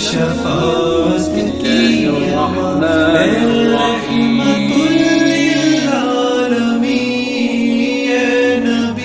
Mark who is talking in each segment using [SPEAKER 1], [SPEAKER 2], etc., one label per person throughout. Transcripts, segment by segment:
[SPEAKER 1] شفاعت کی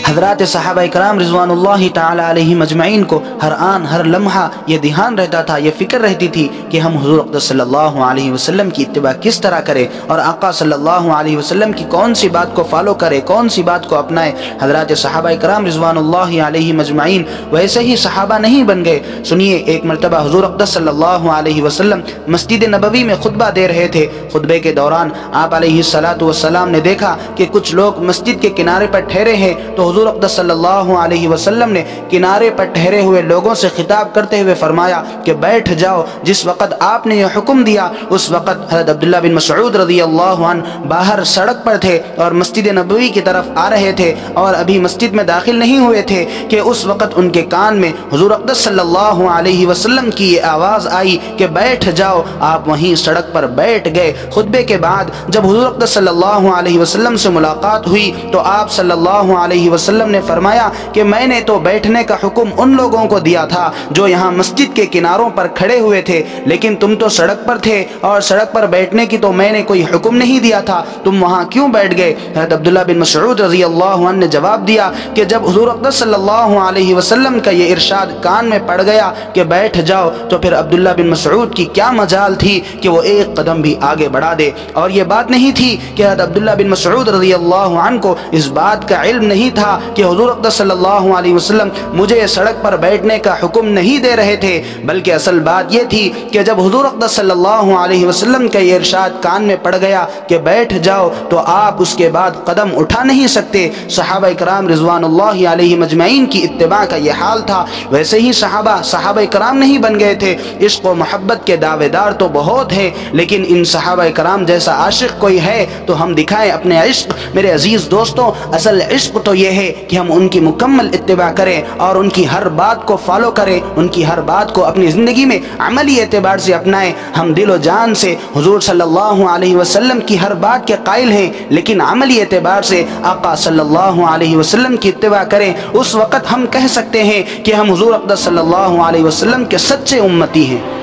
[SPEAKER 2] حضرات صحابہ کرام رضوان اللہ تعالی علیہم اجمعین کو ہر آن ہر لمحہ یہ دھیان رہتا تھا، یہ فکر رہتی تھی کہ ہم حضور اقدس صلی اللہ علیہ وسلم کی اتباع کس طرح کریں اور آقا صلی اللہ علیہ وسلم کی کون سی بات کو فالو کرے، کون سی بات کو اپنائے۔ حضرات صحابہ کرام رضوان اللہ علیہم اجمعین ویسے ہی صحابہ نہیں بن گئے۔ سنیے، ایک مرتبہ حضور اقدس صلی اللہ علیہ وسلم مسجد نبوی میں خطبہ دے رہے تھے۔ خطبے کے دوران آپ علیہ السلام نے دیکھا کہ کچھ لوگ مسجد کے کنارے پر ٹھہرے ہیں، تو حضور اقدس صلی اللہ علیہ وسلم نے کنارے پر ٹھہرے ہوئے لوگوں سے خطاب کرتے ہوئے فرمایا کہ بیٹھ جاؤ۔ جس وقت آپ نے یہ حکم دیا اس وقت حضرت عبداللہ بن مسعود رضی اللہ عنہ باہر سڑک پر تھے اور مسجد نبوی کی طرف آ رہے تھے اور ابھی مسجد میں داخل نہیں ہوئے تھے کہ اس وقت ان کے کان میں حضور اقدس صلی اللہ علیہ وسلم کی یہ آواز آئی کہ بیٹھ جاؤ۔ آپ وہیں سڑک پر بیٹھ گئے۔ خطبے کے بعد جب حضور اقدس صلی اللہ علیہ وسلم سے ملاقات ہوئی تو آپ صلی اللہ علیہ وسلم نے فرمایا کہ میں نے تو بیٹھنے کا حکم ان لوگوں کو دیا تھا جو یہاں مسجد کے کناروں پر کھڑے ہوئے تھے، لیکن تم تو سڑک پر تھے اور سڑک پر بیٹھنے کی تو میں نے کوئی حکم نہیں دیا تھا، تم وہاں کیوں بیٹھ گئے؟ حضرت عبداللہ بن مسعود رضی اللہ عنہ نے جواب دیا کہ جب حضور اقدس صلی اللہ علیہ وسلم کا یہ ارشاد کان میں پڑ گیا کہ بیٹھ جاؤ، تو پھر عبداللہ بن مسعود کی کیا مجال تھی کہ وہ ایک قدم بھی آگے بڑھا دے۔ اور یہ بات نہیں تھی کہ حضرت عبداللہ بن مسعود رضی اللہ عنہ کو اس بات کا علم نہیں تھا کہ حضور اقدس صلی اللہ علیہ وسلم مجھے سڑک پر بیٹھنے کا حکم نہیں دے رہے تھے، بلکہ اصل بات یہ تھی کہ جب حضور اقدس صلی اللہ علیہ وسلم کا یہ ارشاد کان میں پڑ گیا کہ بیٹھ جاؤ تو آپ اس کے بعد قدم اٹھا نہیں سکتے۔ صحابہ کرام رضوان اللہ علیہ مجمعین کی اتباع کا یہ حال تھا۔ ویسے ہی صحابہ کرام نہیں بن گئے تھے۔ عشق و محبت کے دعوے دار تو بہت ہیں، لیکن ان صحابہ کرام جیسا عاشق کوئی ہے تو ہم دکھائیں اپنے عشق۔ میرے عزیز دوستوں، اصل عشق تو یہ ہے کہ ہم ان کی مکمل اتباع کریں اور ان کی ہر بات کو فالو کریں، ان کی ہر بات کو اپنی زندگی میں عملی اعتبار سے اپنائیں۔ ہم دل و جان سے حضور صلی اللہ علیہ وسلم کی ہر بات کے قائل ہیں، لیکن عملی اعتبار سے آقا صلی اللہ علیہ وسلم کی اتباع کریں۔ اس وقت ہم کہہ سکتے ہیں کہ ہم حضور اقدس صلی اللہ علیہ وسلم کے سچے امتی ہیں۔